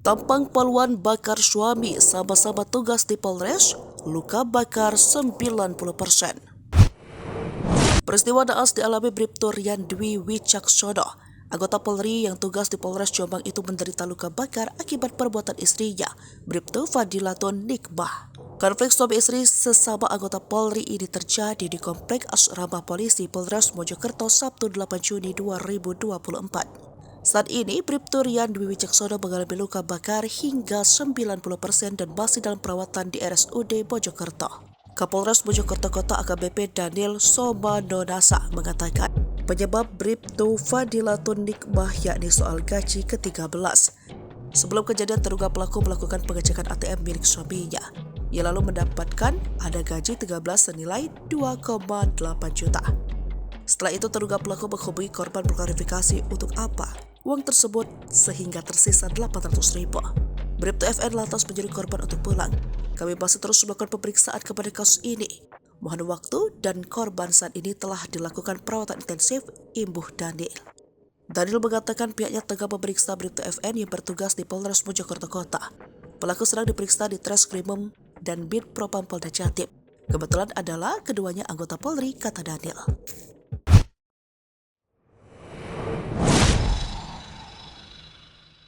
Tampang Poluan bakar suami sama-sama tugas di Polres, luka bakar 90%. Peristiwa naas dialami Bribtu Rian Dwi Wicaksono. Anggota Polri yang tugas di Polres Jombang itu menderita luka bakar akibat perbuatan istrinya, Bribtu Fadilatun Nikmah. Konflik suami istri sesama anggota Polri ini terjadi di Komplek Asrama Polisi Polres Mojokerto Sabtu 8 Juni 2024. Saat ini, Bribtu Rian Dwi Wicaksono mengalami luka bakar hingga 90% dan masih dalam perawatan di RSUD Mojokerto. Kapolres Mojokerto Kota AKBP Daniel Somanonasa mengatakan penyebab Bribtu Fadilatun Nikmah yakni soal gaji ke-13. Sebelum kejadian, terduga pelaku melakukan pengecekan ATM milik suaminya. Ia lalu mendapatkan ada gaji 13 senilai 2,8 juta. Setelah itu, terduga pelaku menghubungi korban berklarifikasi untuk apa uang tersebut sehingga tersisa 800.000. Bribtu FN lantas menyuruh korban untuk pulang. Kami masih terus melakukan pemeriksaan kepada kasus ini. Mohon waktu dan korban saat ini telah dilakukan perawatan intensif, imbuh Daniel. Daniel mengatakan pihaknya tengah memeriksa Bribtu FN yang bertugas di Polres Mojokerto Kota. Pelaku sedang diperiksa di Treskrimum dan Bid Propam Polda Jatim. Kebetulan adalah keduanya anggota Polri, kata Daniel.